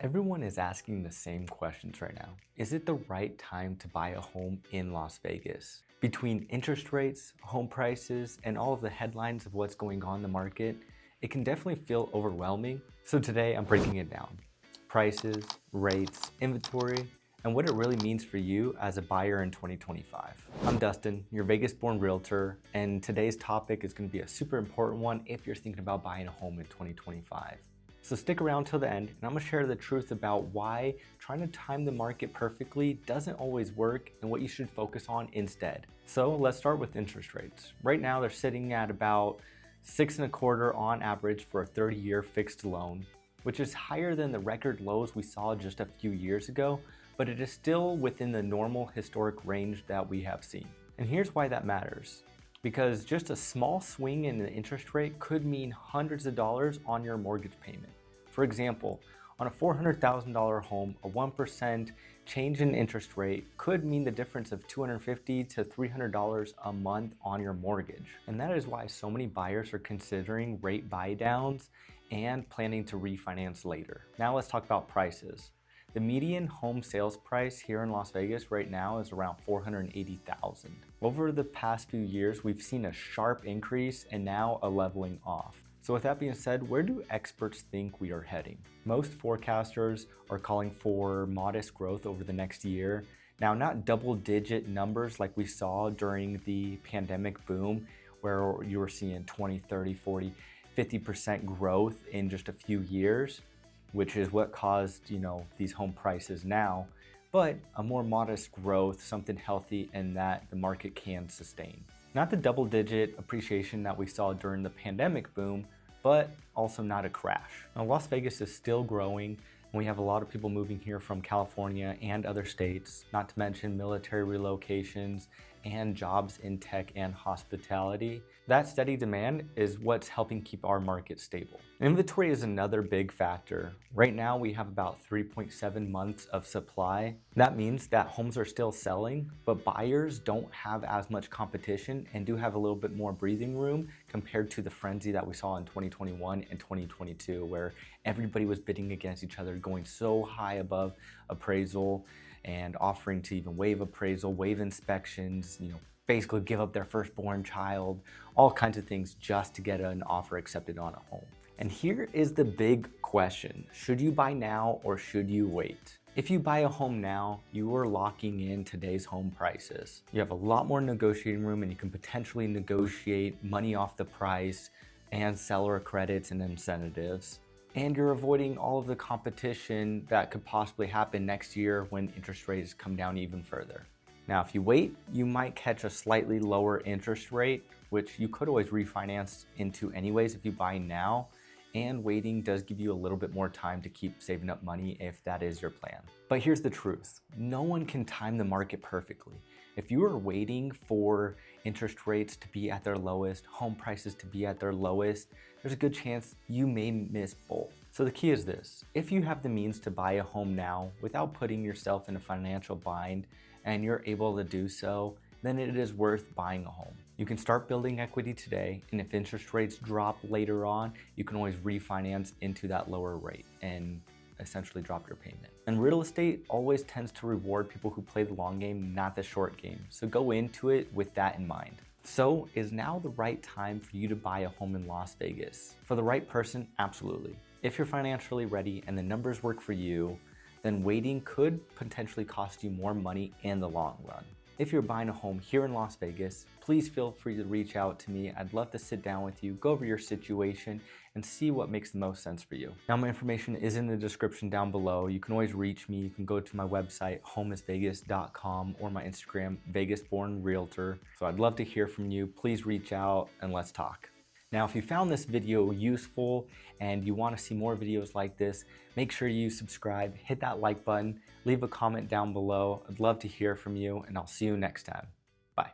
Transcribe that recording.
Everyone is asking the same questions right now. Is it the right time to buy a home in Las Vegas? Between interest rates, home prices, and all of the headlines of what's going on in the market, it can definitely feel overwhelming. So today I'm breaking it down. Prices, rates, inventory, and what it really means for you as a buyer in 2025. I'm Dustin, your Vegas-born realtor, and today's topic is going to be a super important one if you're thinking about buying a home in 2025. So stick around till the end, and I'm gonna share the truth about why trying to time the market perfectly doesn't always work and what you should focus on instead. So let's start with interest rates. Right now they're sitting at about 6.25% on average for a 30-year fixed loan, which is higher than the record lows we saw just a few years ago, but it is still within the normal historic range that we have seen. And here's why that matters. Because just a small swing in the interest rate could mean hundreds of dollars on your mortgage payment. For example, on a $400,000 home, a 1% change in interest rate could mean the difference of $250 to $300 a month on your mortgage. And that is why so many buyers are considering rate buy downs and planning to refinance later. Now let's talk about prices. The median home sales price here in Las Vegas right now is around $480,000. Over the past few years, we've seen a sharp increase and now a leveling off. So with that being said, where do experts think we are heading? Most forecasters are calling for modest growth over the next year. Now, not double-digit numbers like we saw during the pandemic boom, where you were seeing 20, 30, 40, 50% growth in just a few years, which is what caused, these home prices now, but a more modest growth, something healthy and that the market can sustain. Not the double-digit appreciation that we saw during the pandemic boom, but also not a crash. Now, Las Vegas is still growing, and we have a lot of people moving here from California and other states, not to mention military relocations and jobs in tech and hospitality. That steady demand is what's helping keep our market stable. Inventory is another big factor. Right now we have about 3.7 months of supply. That means that homes are still selling, but buyers don't have as much competition and do have a little bit more breathing room compared to the frenzy that we saw in 2021 and 2022, where everybody was bidding against each other, going so high above appraisal and offering to even waive appraisal, waive inspections, basically give up their firstborn child, all kinds of things just to get an offer accepted on a home. And here is the big question. Should you buy now or should you wait? If you buy a home now, you are locking in today's home prices. You have a lot more negotiating room and you can potentially negotiate money off the price and seller credits and incentives. And you're avoiding all of the competition that could possibly happen next year when interest rates come down even further. Now, if you wait, you might catch a slightly lower interest rate, which you could always refinance into anyways if you buy now. And waiting does give you a little bit more time to keep saving up money if that is your plan. But here's the truth. No one can time the market perfectly. If you are waiting for interest rates to be at their lowest, home prices to be at their lowest, there's a good chance you may miss both. So the key is this: if you have the means to buy a home now without putting yourself in a financial bind and you're able to do so, then it is worth buying a home. You can start building equity today, and if interest rates drop later on, you can always refinance into that lower rate and essentially drop your payment. And real estate always tends to reward people who play the long game, not the short game. So go into it with that in mind. So is now the right time for you to buy a home in Las Vegas? For the right person, absolutely. If you're financially ready and the numbers work for you, then waiting could potentially cost you more money in the long run. If you're buying a home here in Las Vegas, please feel free to reach out to me. I'd love to sit down with you, go over your situation, and see what makes the most sense for you. Now, my information is in the description down below. You can always reach me. You can go to my website, 𝐿Vegas.com, or my Instagram, Vegas-born-realtor. So I'd love to hear from you. Please reach out and let's talk. Now, if you found this video useful and you want to see more videos like this, make sure you subscribe, hit that like button, leave a comment down below. I'd love to hear from you, and I'll see you next time. Bye.